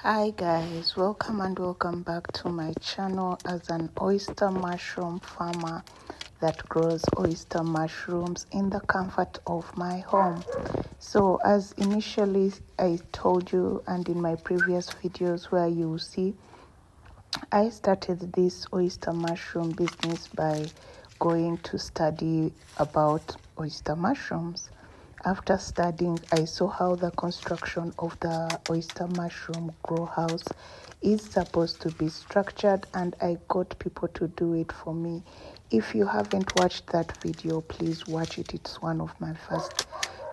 Hi guys, welcome and welcome back to my channel. As an oyster mushroom farmer that grows oyster mushrooms in the comfort of my home. So as initially I told you, and in my previous videos where you see, I started this oyster mushroom business by going to study about oyster mushrooms. After studying, I saw how the construction of the oyster mushroom grow house is supposed to be structured, and I got people to do it for me. If you haven't watched that video, please watch it. It's one of my first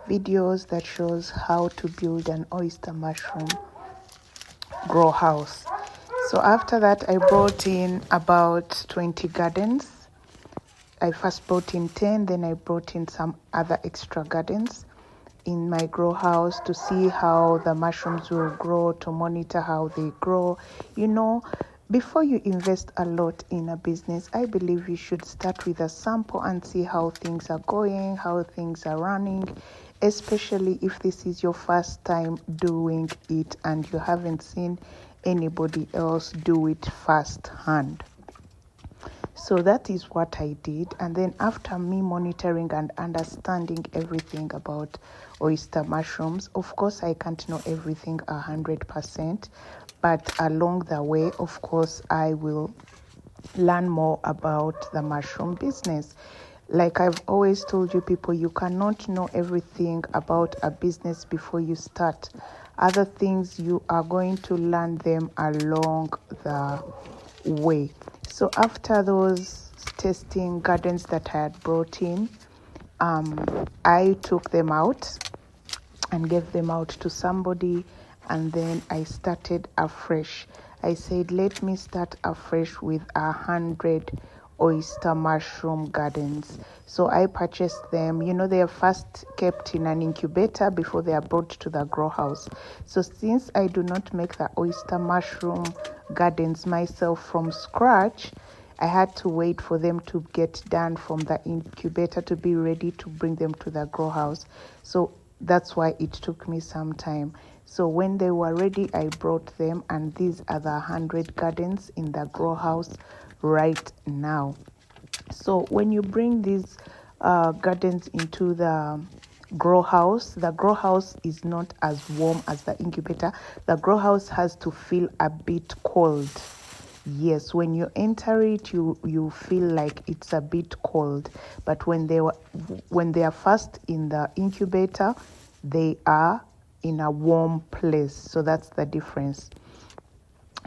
videos that shows how to build an oyster mushroom grow house. So after that, I brought in about 20 gardens. I first brought in 10, then I brought in some other extra gardens in my grow house to see how the mushrooms will grow, to monitor how they grow. You know, before you invest a lot in a business, I believe you should start with a sample and see how things are going, how things are running, especially if this is your first time doing it and you haven't seen anybody else do it firsthand. So that is what I did. And then after me monitoring and understanding everything about oyster mushrooms, of course I can't know everything 100%, but along the way, of course, I will learn more about the mushroom business. Like I've always told you people, you cannot know everything about a business before you start. Other things you are going to learn them along the way. So after those testing gardens that I had brought in, I took them out and gave them out to somebody, and then I started afresh. I said, let me start afresh with 100 oyster mushroom gardens. So I purchased them. You know, they are first kept in an incubator before they are brought to the grow house. So since I do not make the oyster mushroom gardens myself from scratch, I had to wait for them to get done from the incubator to be ready to bring them to the grow house. So that's why it took me some time. So when they were ready, I brought them, and these are the 100 gardens in the grow house right now. So when you bring these gardens into the grow house is not as warm as the incubator. The grow house has to feel a bit cold. Yes, when you enter it, you feel like it's a bit cold. But when they are first in the incubator, they are in a warm place. So that's the difference.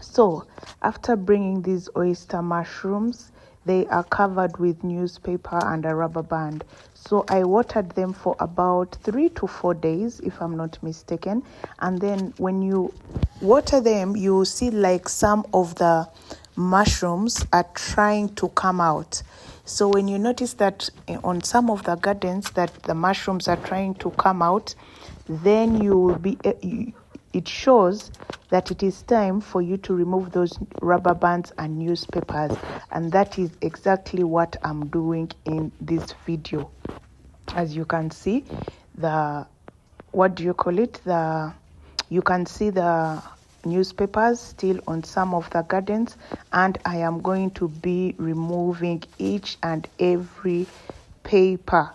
So after bringing these oyster mushrooms, they are covered with newspaper and a rubber band. So I watered them for about 3 to 4 days, if I'm not mistaken. And then when you water them, you see like some of the mushrooms are trying to come out. So when you notice that on some of the gardens that the mushrooms are trying to come out, then you will be it shows that it is time for you to remove those rubber bands and newspapers, and that is exactly what I'm doing in this video. As you can see, you can see the newspapers still on some of the gardens, and I am going to be removing each and every paper,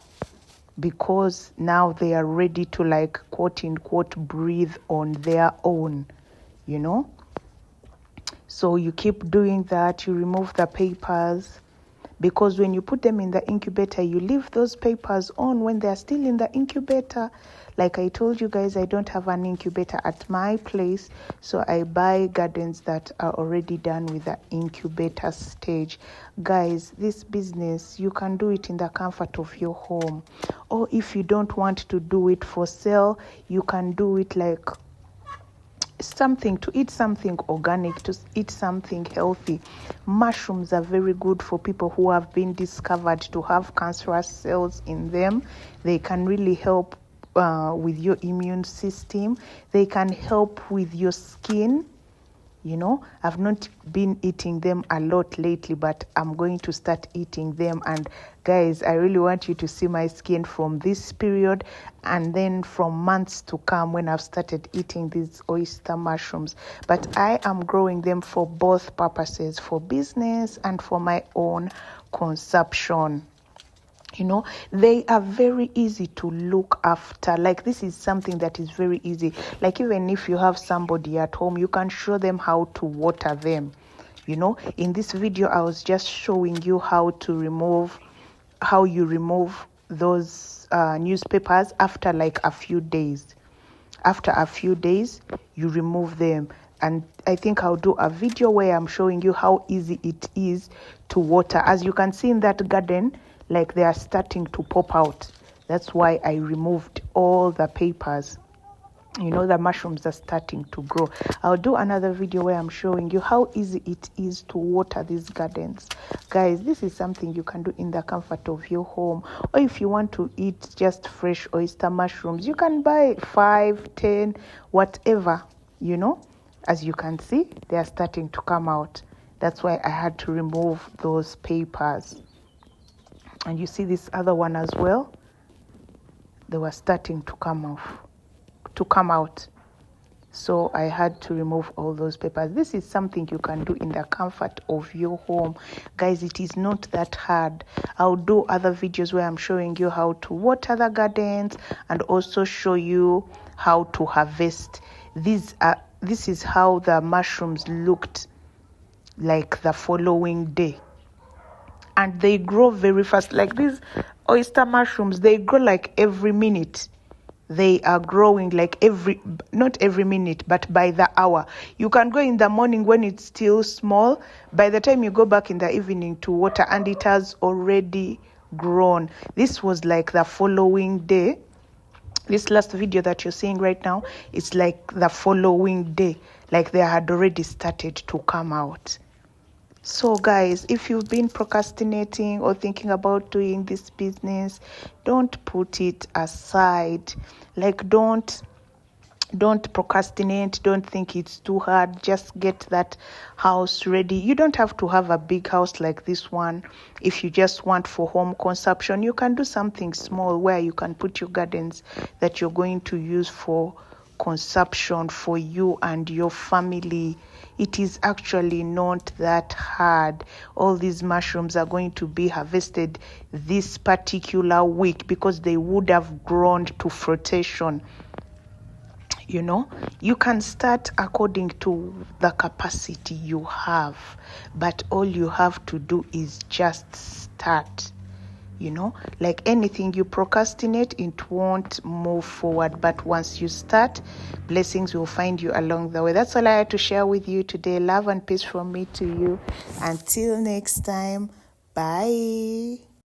because now they are ready to, like, quote unquote, breathe on their own, you know. So you keep doing that, you remove the papers, because when you put them in the incubator, you leave those papers on when they're still in the incubator. Like I told you guys, I don't have an incubator at my place, so I buy gardens that are already done with the incubator stage. Guys, this business, you can do it in the comfort of your home. Or if you don't want to do it for sale, you can do it like something to eat, something organic, to eat something healthy. Mushrooms are very good for people who have been discovered to have cancerous cells in them. They can really help with your immune system. They can help with your skin. You know, I've not been eating them a lot lately, but I'm going to start eating them. And guys, I really want you to see my skin from this period and then from months to come when I've started eating these oyster mushrooms. But I am growing them for both purposes, for business and for my own consumption. You know, they are very easy to look after. Like, this is something that is very easy. Like, even if you have somebody at home, you can show them how to water them. You know, in this video, I was just showing you how you remove those newspapers after like a few days. After a few days, you remove them. And I think I'll do a video where I'm showing you how easy it is to water. As you can see in that garden, like, they are starting to pop out. That's why I removed all the papers. You know, the mushrooms are starting to grow. I'll do another video where I'm showing you how easy it is to water these gardens. Guys, this is something you can do in the comfort of your home. Or if you want to eat just fresh oyster mushrooms, you can buy 5, 10, whatever, you know. As you can see, they are starting to come out. That's why I had to remove those papers. And you see this other one as well. They were starting to come out. So I had to remove all those papers. This is something you can do in the comfort of your home. Guys, it is not that hard. I'll do other videos where I'm showing you how to water the gardens and also show you how to harvest. This is how the mushrooms looked like the following day. And they grow very fast. Like these oyster mushrooms, they grow like every minute. They are growing like not every minute, but by the hour. You can go in the morning when it's still small. By the time you go back in the evening to water, and it has already grown. This was like the following day. This last video that you're seeing right now, it's like the following day. Like they had already started to come out. So guys, if you've been procrastinating or thinking about doing this business, don't put it aside. Like, don't procrastinate. Don't think it's too hard. Just get that house ready. You don't have to have a big house like this one. If you just want for home consumption, you can do something small where you can put your gardens that you're going to use for consumption for you and your family. It is actually not that hard. All these mushrooms are going to be harvested this particular week because they would have grown to fruition. You know, you can start according to the capacity you have, but all you have to do is just start. You know, like anything you procrastinate, it won't move forward. But once you start, blessings will find you along the way. That's all I had to share with you today. Love and peace from me to you. Until next time, bye.